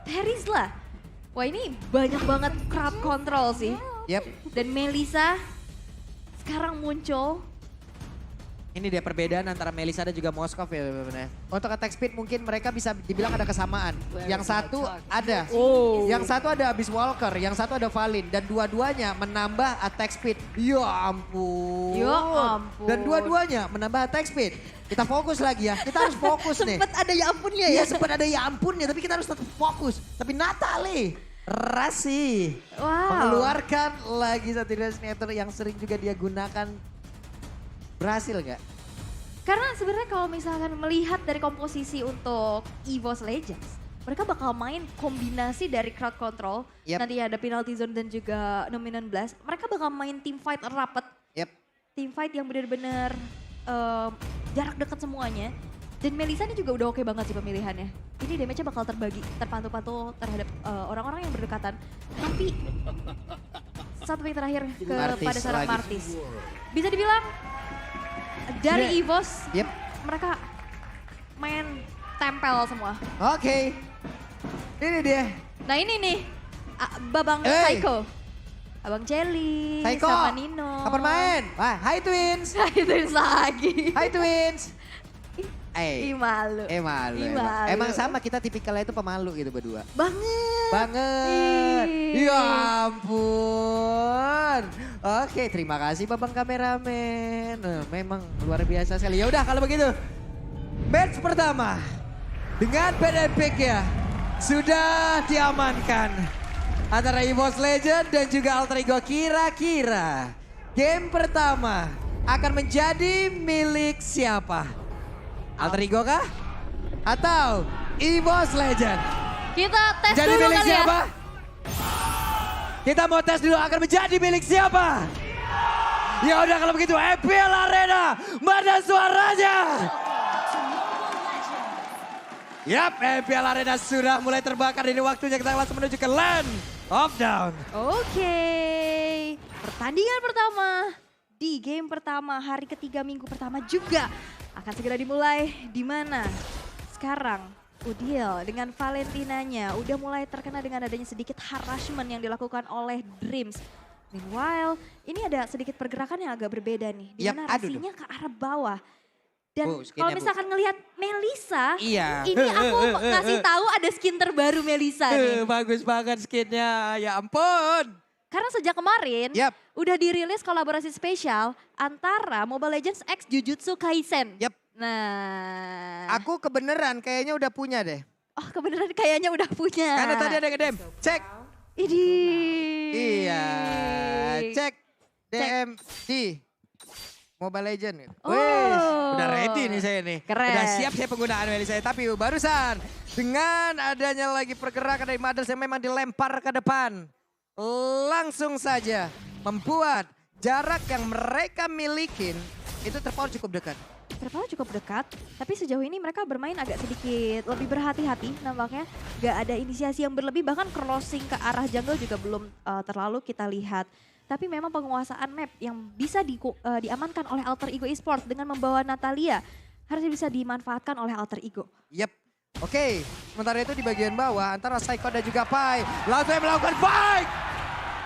Terizla. Wah ini banyak banget crowd control sih. Yap, Dan Melisa sekarang muncul. ini dia perbedaan antara Melisa dan juga Moskov ya benar. Untuk attack speed mungkin mereka bisa dibilang ada kesamaan. Yang satu ada, yang satu ada Abyss Walker, yang satu ada Valin. Dan dua-duanya menambah attack speed. Ya ampun. Ya ampun. Dan dua-duanya menambah attack speed. Kita fokus lagi ya, kita harus fokus nih. Sempet ada ya ampunnya Iya ya. sempat ada ya ampunnya, tapi kita harus tetap fokus. Tapi Natalie Rasi mengeluarkan lagi satu resonator yang sering juga dia gunakan. Berhasil nggak? Karena sebenarnya kalau misalkan melihat dari komposisi untuk EVOS Legends, mereka bakal main kombinasi dari crowd control, Yep. nanti ada penalty zone dan juga dominant blast. Mereka bakal main team fight rapet, Yap. team fight yang benar-benar jarak dekat semuanya. Dan Melisa ini juga udah oke banget sih pemilihannya. Ini damage-nya bakal terbagi, terpantul-pantul terhadap orang-orang yang berdekatan. Tapi satu pick terakhir kepada seorang lagi. Martis. Bisa dibilang dari EVOS Yap. mereka main tempel semua. Oke. Ini dia. Nah ini nih Babang Hey. Psycho. Abang Jelly Psycho. sama Nino. Kapan main? Wah, hai Twins. Itu lagi. Hai Twins. Ih malu. Malu. Ih, Emang. malu. Emang sama kita tipikalnya itu pemalu gitu berdua. Banget. Banget. Ih. Ya ampun. Oke, terima kasih Babang kameramen. Memang luar biasa sekali. Ya udah kalau begitu. Match pertama dengan bad pick ya sudah diamankan antara EVOS Legend dan juga Alter Ego. Kira-kira game pertama akan menjadi milik siapa? Alter Ego kah? Atau EVOS Legend? Kita tes Jadi dulu milik kali siapa? ya. Kita mau tes dulu akan menjadi milik siapa? Ya udah kalau begitu EPL Arena, mana suaranya? Yap, EPL Arena sudah mulai terbakar. Ini waktunya kita langsung menuju ke Land of Down. Oke. Pertandingan pertama di game pertama hari ketiga minggu pertama juga akan segera dimulai, di mana sekarang Udil dengan Valentinanya udah mulai terkena dengan adanya sedikit harassment yang dilakukan oleh Dreams. Meanwhile, ini ada sedikit pergerakan yang agak berbeda nih, di Yap, mana aduh, Rasinya ke arah bawah. Dan Bu, skinnya, kalau Bu. misalkan ngelihat Melisa, Iya. ini aku ngasih tahu ada skin terbaru Melisa nih. Bagus banget skinnya, ya ampun. Karena sejak kemarin Yap. udah dirilis kolaborasi spesial antara Mobile Legends X Jujutsu Kaisen. Yap. Nah, Aku kebeneran kayaknya udah punya deh. oh kebenaran kayaknya udah punya. Karena tadi ada ngedem, cek. Idih. Iya, cek DM di Mobile Legends. Oh. Wih, udah ready nih saya nih. Keren. Udah siap saya penggunaan Meli saya. Tapi barusan dengan adanya lagi pergerakan dari Mothers yang memang dilempar ke depan. Langsung saja membuat jarak yang mereka milikin itu terpaut cukup dekat. Terpaut cukup dekat, tapi sejauh ini mereka bermain agak sedikit lebih berhati-hati nampaknya. Gak ada inisiasi yang berlebih, bahkan crossing ke arah jungle juga belum terlalu kita lihat. Tapi memang penguasaan map yang bisa diamankan oleh Alter Ego Esports dengan membawa Natalia harusnya bisa dimanfaatkan oleh Alter Ego. Yep. Oke, sementara itu di bagian bawah antara Psycho dan juga Pai. Langsung melakukan fight.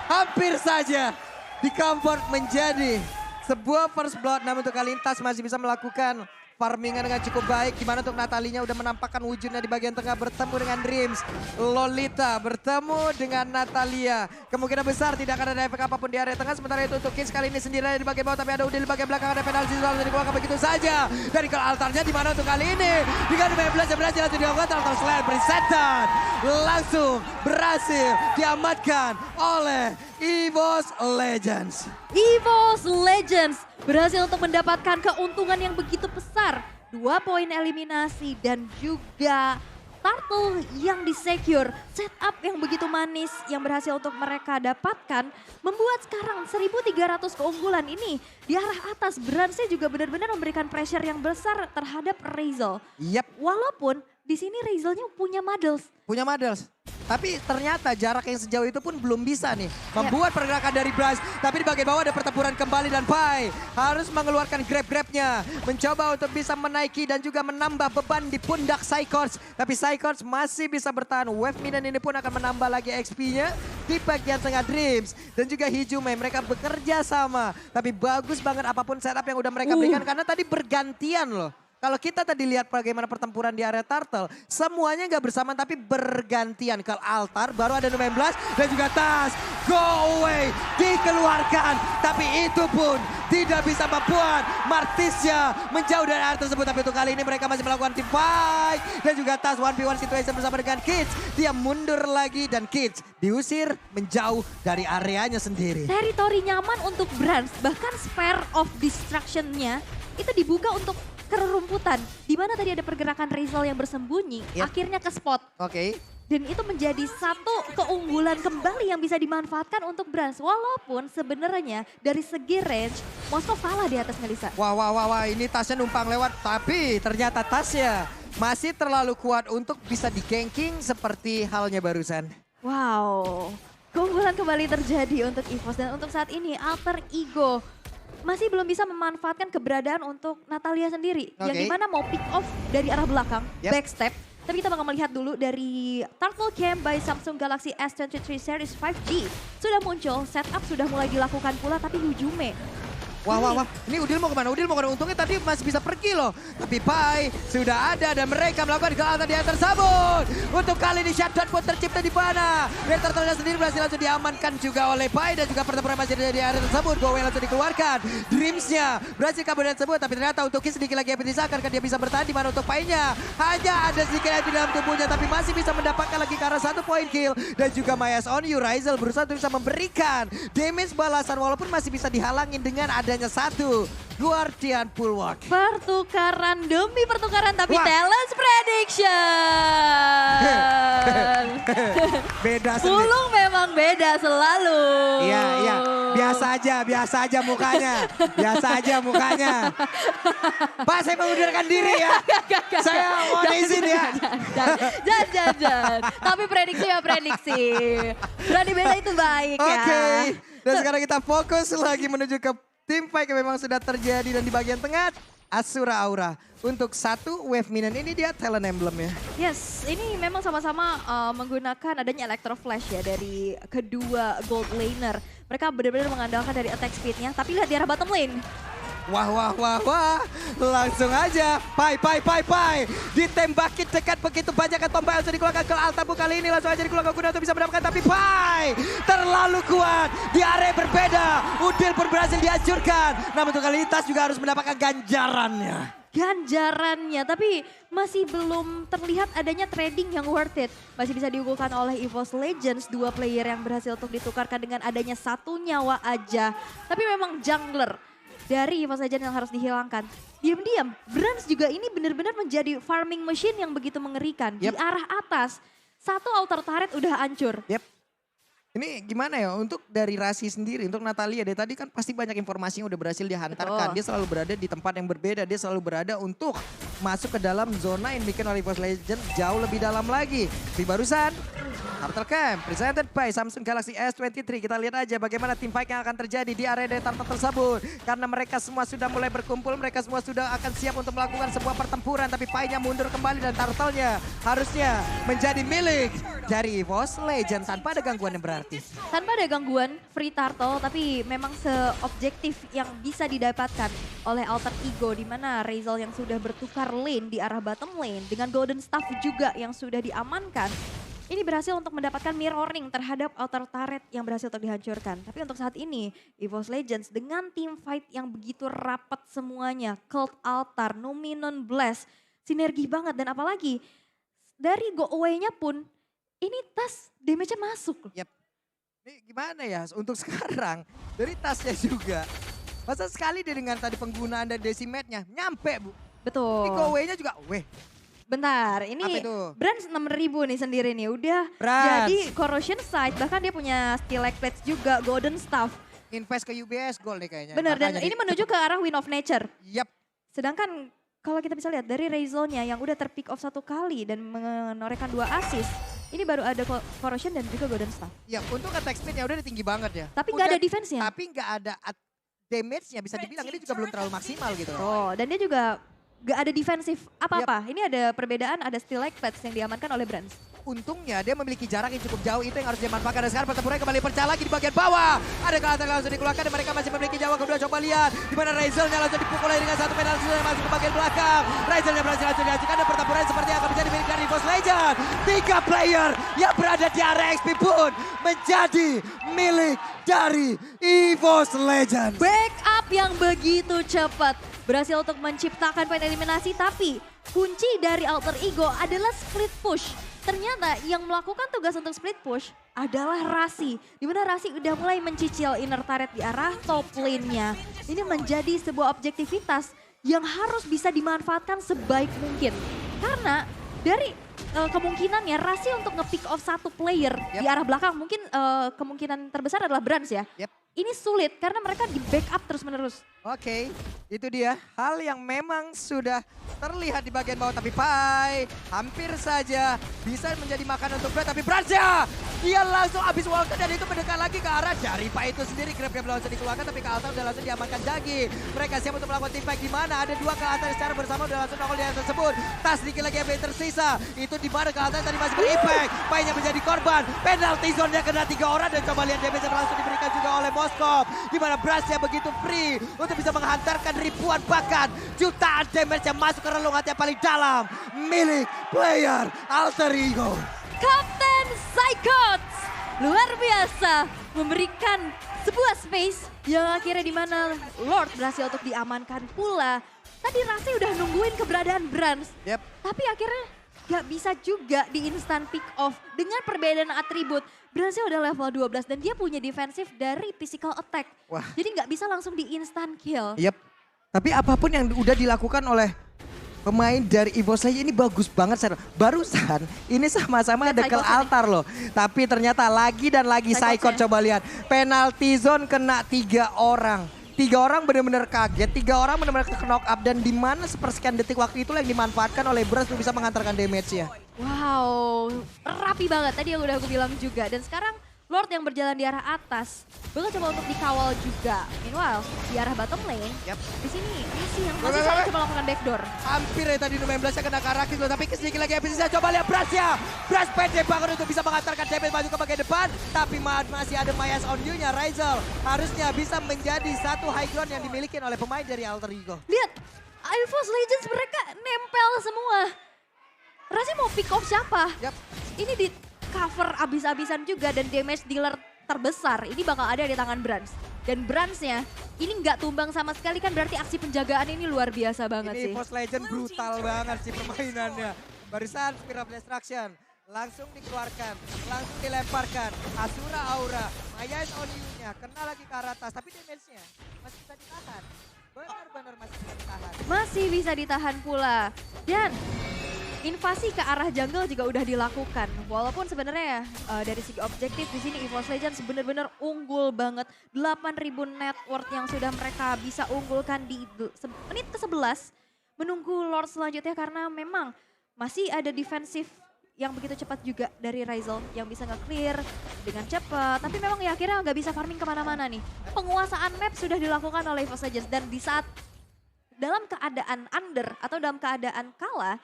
Hampir saja di comfort menjadi sebuah first blood, namun untuk kali ini Tas masih bisa melakukan farmingan dengan cukup baik. Gimana untuk Natalinya udah menampakkan wujudnya di bagian tengah bertemu dengan Dreams. Lolita bertemu dengan Natalia. Kemungkinan besar tidak akan ada efek apapun di area tengah. Sementara itu untuk Kiss kali ini sendirian di bagian bawah, tapi ada Udil di bagian belakang, ada penalti lalu dikeluarkan begitu saja. Dari ke altarnya di mana untuk kali ini? Dengan berhasil langsung dilakukan altar slam presented. Langsung berhasil diamankan oleh EVOS Legends. EVOS Legends berhasil untuk mendapatkan keuntungan yang begitu besar. 2 poin eliminasi dan juga turtle yang disecure. Setup yang begitu manis yang berhasil untuk mereka dapatkan. Membuat sekarang 1.300 keunggulan ini di arah atas. Bransnya juga benar-benar memberikan pressure yang besar terhadap Razel. Yap, Walaupun di sini Razelnya punya models. punya Mothers. Tapi ternyata jarak yang sejauh itu pun belum bisa nih membuat pergerakan dari Bryce. Tapi di bagian bawah ada pertempuran kembali dan Pai harus mengeluarkan grab-grabnya. Mencoba untuk bisa menaiki dan juga menambah beban di pundak Psychords. Tapi Psychords masih bisa bertahan. Wave Minion ini pun akan menambah lagi XP-nya di bagian tengah Dreams. Dan juga Hijume mereka bekerja sama. Tapi bagus banget apapun setup yang udah mereka berikan karena tadi bergantian loh. Kalau kita tadi lihat bagaimana pertempuran di area Turtle, semuanya nggak bersamaan tapi bergantian. Ke altar baru ada 19 dan juga Tas. Go away dikeluarkan. Tapi itu pun tidak bisa membuat Martisya menjauh dari area tersebut. Tapi untuk kali ini mereka masih melakukan team fight. Dan juga Tas 1v1 situation bersama dengan Kids. Dia mundur lagi dan Kids diusir menjauh dari areanya sendiri. Teritori nyaman untuk Brans, bahkan spare of destruction-nya itu dibuka untuk kerumputan. Di mana tadi ada pergerakan Rizal yang bersembunyi, akhirnya ke spot. Oke. Dan itu menjadi satu keunggulan kembali yang bisa dimanfaatkan untuk Brans. Walaupun sebenarnya dari segi range, Moskov kalah di atas Melissa. Wah, ini Tasnya numpang lewat. Tapi ternyata Tasnya masih terlalu kuat untuk bisa di-ganking seperti halnya barusan. Wow, keunggulan kembali terjadi untuk EVOS. Dan untuk saat ini Alter Ego masih belum bisa memanfaatkan keberadaan untuk Natalia sendiri. Yang dimana mau pick off dari arah belakang, backstep. Tapi kita bakal melihat dulu dari Turtle Camp by Samsung Galaxy S23 Series 5G. Sudah muncul, setup sudah mulai dilakukan pula tapi Hijume. Wah. Ini Udil mau kemana? Untungnya tadi masih bisa pergi loh. Tapi Pai sudah ada dan mereka melakukan kelihatan yang tersebut. Untuk kali ini shutdown pun tercipta di mana. Dan Turtle sendiri berhasil langsung diamankan juga oleh Pai. Dan juga pertempuran masih ada di area tersebut. Gowe langsung dikeluarkan. Dreams-nya berhasil kabur dari tersebut. Tapi ternyata untuk Kiss sedikit lagi dipisahkan. Karena dia bisa bertahan di mana untuk Pai-nya. Hanya ada sedikit yang di dalam tubuhnya. Tapi masih bisa mendapatkan lagi karena 1 point kill. Dan juga Mayas on you. Rizal berusaha untuk bisa memberikan damage balasan. Walaupun masih bisa dihalangin dengan adanya satu Guardian Bulwark. Pertukaran demi pertukaran tapi Talents Prediction. Beda sendiri. Pulung memang beda selalu. Iya. Biasa aja mukanya. Pak, saya mengundurkan diri ya. Saya mohon izin ya. Jangan. Tapi prediksi ya prediksi. Berani beda itu baik ya. Oke. Dan sekarang kita fokus lagi menuju ke team fight yang memang sudah terjadi. Dan di bagian tengah Asura Aura. Untuk satu Wave Minion ini dia talent emblem ya. Yes, ini memang sama-sama menggunakan adanya Electro Flash ya dari kedua gold laner. Mereka benar-benar mengandalkan dari attack speednya. Tapi lihat di arah bottom lane. Wah. Langsung aja. Pai. Ditembakin dekat begitu banyak tombak langsung dikeluarkan ke Altabu kali ini. Langsung aja dikeluarkan guna untuk bisa mendapatkan. Tapi Pai terlalu kuat. Di area berbeda. Udil pun berhasil dihancurkan. Namun untuk kali ini Tas juga harus mendapatkan ganjarannya. Tapi masih belum terlihat adanya trading yang worth it. Masih bisa diunggulkan oleh EVOS Legends, 2 player yang berhasil untuk ditukarkan dengan adanya 1 nyawa aja. Tapi memang jungler dari EVOS Legends yang harus dihilangkan. Diam-diam, Brans juga ini benar-benar menjadi farming machine yang begitu mengerikan. Di arah atas, 1 outer turret udah hancur. Ini gimana ya untuk dari Rasi sendiri, untuk Natalia dari tadi kan pasti banyak informasi yang udah berhasil dihantarkan. Dia selalu berada di tempat yang berbeda, dia selalu berada untuk masuk ke dalam zona yang dibikin oleh EVOS Legends jauh lebih dalam lagi. Di barusan, Turtle Camp presented by Samsung Galaxy S23. Kita lihat aja bagaimana team fight yang akan terjadi di area dari Turtle tersebut. Karena mereka semua sudah mulai berkumpul, mereka semua sudah akan siap untuk melakukan sebuah pertempuran. Tapi Pai-nya mundur kembali dan Turtle-nya harusnya menjadi milik dari EVOS Legends tanpa ada gangguan yang berarti. Tanpa ada gangguan, free turtle, tapi memang seobjektif yang bisa didapatkan oleh Alter Ego, di mana Rizal yang sudah bertukar lane di arah bottom lane, dengan Golden Staff juga yang sudah diamankan. Ini berhasil untuk mendapatkan mirroring terhadap outer turret yang berhasil untuk dihancurkan. Tapi untuk saat ini, EVOS Legends dengan team fight yang begitu rapat semuanya, Cult Altar, Numinon Blast, sinergi banget. Dan apalagi dari go away-nya pun, ini Tas damage-nya masuk. Ini gimana ya untuk sekarang dari Tasnya juga. Masa sekali dia dengan tadi penggunaan dan decimate-nya nyampe Bu. Betul. Ini go away-nya juga Bentar, ini Brans 6.000 nih sendiri nih. Udah jadi Corrosion Sight, bahkan dia punya Steel Plates juga, Golden Staff. Invest ke UBS Gold nih kayaknya. Benar, dan ini menuju ke arah Wind of Nature. Yap. Sedangkan kalau kita bisa lihat dari Rizal-nya yang udah terpick off 1 kali dan menorehkan 2 assist. Ini baru ada Corrosion dan juga Golden Staff. Ya untuk attack speed-nya udah tinggi banget ya. Tapi nggak Udah, ada defense-nya. Tapi nggak ada damage-nya, bisa dibilang ini juga belum terlalu maksimal gitu. Oh, dan dia juga nggak ada defensif apa-apa. Ini ada perbedaan, ada Steel Like Flats yang diamankan oleh Brands. Untungnya dia memiliki jarak yang cukup jauh, itu yang harus dimanfaatkan. Dan sekarang pertempuran kembali pecah lagi di bagian bawah. Ada kelihatan langsung dikeluarkan dan mereka masih memiliki nyawa kedua. Coba lihat di mana Razel-nya langsung dipukul dengan satu penalti yang masuk ke bagian belakang. Razel-nya berhasil langsung dihancurkan dan pertempuran seperti akan menjadi milik dari EVOS Legends. 3 player yang berada di area XP pun menjadi milik dari EVOS Legends. Backup yang begitu cepat. Berhasil untuk menciptakan poin eliminasi, tapi kunci dari Alter Ego adalah split push. Ternyata yang melakukan tugas untuk split push adalah Rasi. Dimana Rasi udah mulai mencicil inner turret di arah top lane-nya. Ini menjadi sebuah objektivitas yang harus bisa dimanfaatkan sebaik mungkin. Karena dari kemungkinannya Rasi untuk nge-pick off satu player di arah belakang, mungkin kemungkinan terbesar adalah Brands ya. Ini sulit karena mereka di backup terus-menerus. Oke, itu dia hal yang memang sudah terlihat di bagian bawah. Tapi Pai hampir saja bisa menjadi makanan untuk Brad. Tapi Bransya, dia langsung habis walker dan itu mendekat lagi ke arah dari Pai itu sendiri. Grab-nya belum langsung dikeluarkan tapi ke Altar udah langsung diamankan Jagi. Mereka siap untuk melakukan team fight di mana ada 2 ke Altar secara bersama udah langsung nongol di area tersebut. Tas sedikit lagi yang tersisa. Itu di mana ke Altar tadi masih berimpact. Pai-nya menjadi korban. Penalty zone-nya kena 3 orang dan coba lihat damage yang langsung diberikan juga oleh Moskov. Di mana Bransya begitu free untuk bisa menghantarkan ribuan bahkan jutaan damage yang masuk ke relung hati yang paling dalam milik player Alter Ego. Kapten Psychots luar biasa memberikan sebuah space yang akhirnya di mana Lord berhasil untuk diamankan pula. Tadi Rasi udah nungguin keberadaan Brands, tapi akhirnya gak bisa juga di instant pick off dengan perbedaan atribut. Brandsnya udah level 12 dan dia punya defensif dari physical attack. Wah. Jadi gak bisa langsung di instant kill. Tapi apapun yang udah dilakukan oleh pemain dari EVOS Legends ini bagus banget. Barusan ini sama-sama ada ke altar loh. Tapi ternyata lagi dan lagi Psychot coba lihat. Penalty zone kena 3 orang. 3 orang benar-benar kaget, 3 orang benar-benar ke knock up. Dan di mana sepersekian detik waktu itu yang dimanfaatkan oleh Brands untuk bisa mengantarkan damage-nya. Wow, rapi banget tadi yang udah aku bilang juga. Dan sekarang Lord yang berjalan di arah atas bakal coba untuk dikawal juga. Meanwhile, di arah bottom lane, di sini misi yang masih selalu coba melakukan backdoor. Hampir ya tadi Numen Blast kena Karakis loh, tapi sedikit lagi episode coba lihat Bransya. Brans pede banget untuk bisa mengantarkan damage maju ke bagian depan. Tapi masih ada Mayas on you-nya, Razel harusnya bisa menjadi satu high ground yang dimiliki oleh pemain dari Alter Ego. Lihat, EVOS Legends mereka nempel semua. Rasi mau pick off siapa? Ini di cover abis-abisan juga dan damage dealer terbesar ini bakal ada di tangan Brands. Dan Brands-nya ini nggak tumbang sama sekali kan berarti aksi penjagaan ini luar biasa banget sih. Ini EVOS Legends brutal banget sih permainannya. Barisan Spiral Destruction langsung dikeluarkan, langsung dilemparkan. Asura Aura, Maya is on you-nya, kena lagi ke arah atas tapi damage-nya masih bisa ditahan. Benar-benar masih bisa ditahan. Masih bisa ditahan pula. Dan invasi ke arah jungle juga udah dilakukan. Walaupun sebenarnya dari segi objektif di sini EVOS Legends benar-benar unggul banget. 8.000 net worth yang sudah mereka bisa unggulkan di menit ke-11. Menunggu Lord selanjutnya karena memang masih ada defensif yang begitu cepat juga dari Razel yang bisa nge-clear dengan cepat. Tapi memang ya akhirnya nggak bisa farming kemana-mana nih. Penguasaan map sudah dilakukan oleh EVOS Legends dan di saat dalam keadaan under atau dalam keadaan kalah,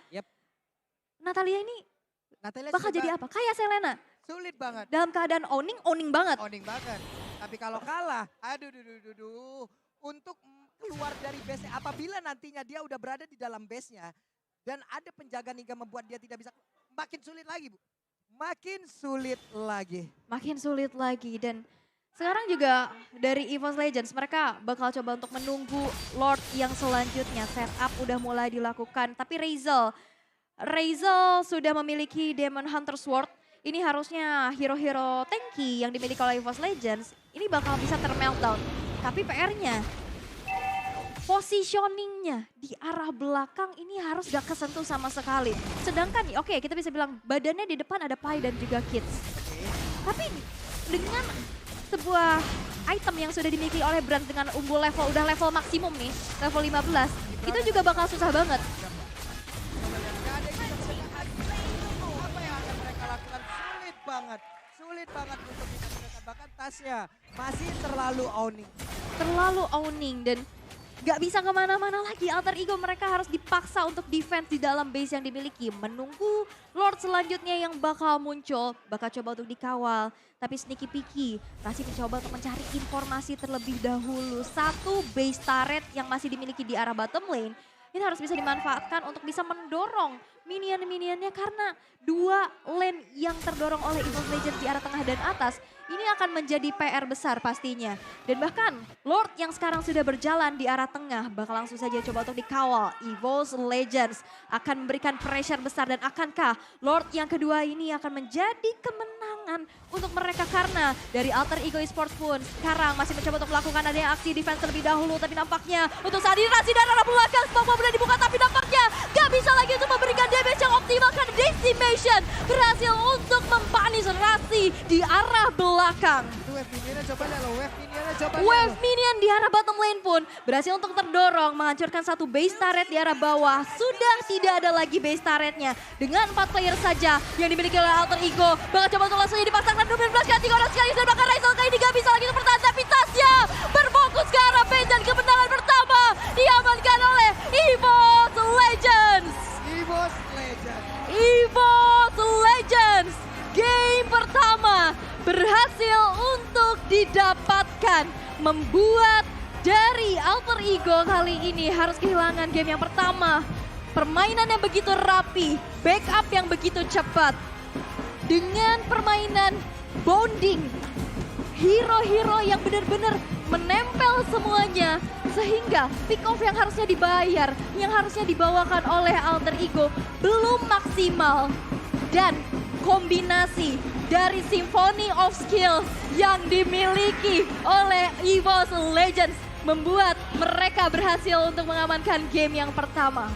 Natalia ini bakal jadi apa? Kayak Selena. Sulit banget. Dalam keadaan owning banget. Owning banget. Tapi kalau kalah, untuk keluar dari base-nya, apabila nantinya dia udah berada di dalam base-nya, dan ada penjagaan hingga membuat dia tidak bisa, makin sulit lagi Bu. Makin sulit lagi. Makin sulit lagi dan sekarang juga dari EVOS Legends mereka bakal coba untuk menunggu Lord yang selanjutnya. Setup udah mulai dilakukan, tapi Razel sudah memiliki Demon Hunter Sword. Ini harusnya hero-hero tanky yang dimiliki oleh EVOS Legends. Ini bakal bisa termeltdown. Tapi PR-nya, positioningnya di arah belakang ini harus gak kesentuh sama sekali. Sedangkan oke, kita bisa bilang badannya di depan ada Pai dan juga Kids. Tapi dengan sebuah item yang sudah dimiliki oleh Brands dengan unggul udah level maksimum nih, level 15. Itu juga bakal susah banget. sulit banget untuk bisa mendekat. Bahkan Tasya masih terlalu owning. Terlalu owning dan gak bisa kemana-mana lagi. Alter Ego mereka harus dipaksa untuk defense di dalam base yang dimiliki. Menunggu Lord selanjutnya yang bakal muncul. Bakal coba untuk dikawal. Tapi Sneaky Piki masih mencoba untuk mencari informasi terlebih dahulu. Satu base turret yang masih dimiliki di arah bottom lane. Ini harus bisa dimanfaatkan untuk bisa mendorong minion-minionnya karena dua lane yang terdorong oleh Evil Legends di arah tengah dan atas ini akan menjadi PR besar pastinya. Dan bahkan Lord yang sekarang sudah berjalan di arah tengah bakal langsung saja coba untuk dikawal. Evil Legends akan memberikan pressure besar dan akankah Lord yang kedua ini akan menjadi kemenangan untuk mereka karena dari Alter Ego Esports pun sekarang masih mencoba untuk melakukan adanya aksi defense terlebih dahulu tapi nampaknya untuk saat ini Rasi dari arah belakang Smoke Bomb sudah dibuka tapi nampaknya gak bisa lagi untuk memberikan damage yang optimal karena Decimation berhasil untuk mempanis Rasi di arah belakang. Itu wave minionnya coba lihat loh, wave minionnya coba lihat Wave loh. minion di arah bottom lane pun berhasil untuk terdorong menghancurkan satu base turret di arah bawah. Sudah tidak ada lagi base turretnya dengan 4 player saja yang dimiliki oleh Alter Ego. Bakal coba untuk langsung dipasangkan 12 kali 3 orang sekali dan bahkan Raisel kali ini gak bisa lagi untuk bertahan tapi Tasya berfokus ke arah base dan kemenangan pertama diamankan oleh EVOS Legends. EVOS Legends. EVOS Legends game pertama berhasil untuk didapatkan membuat dari Alter Ego kali ini harus kehilangan game yang pertama. Permainan yang begitu rapi, backup yang begitu cepat. Dengan permainan bonding, hero-hero yang benar-benar menempel semuanya. Sehingga pick off yang harusnya dibayar, yang harusnya dibawakan oleh Alter Ego belum maksimal. Dan kombinasi dari Symphony of Skill yang dimiliki oleh EVOS Legends membuat mereka berhasil untuk mengamankan game yang pertama.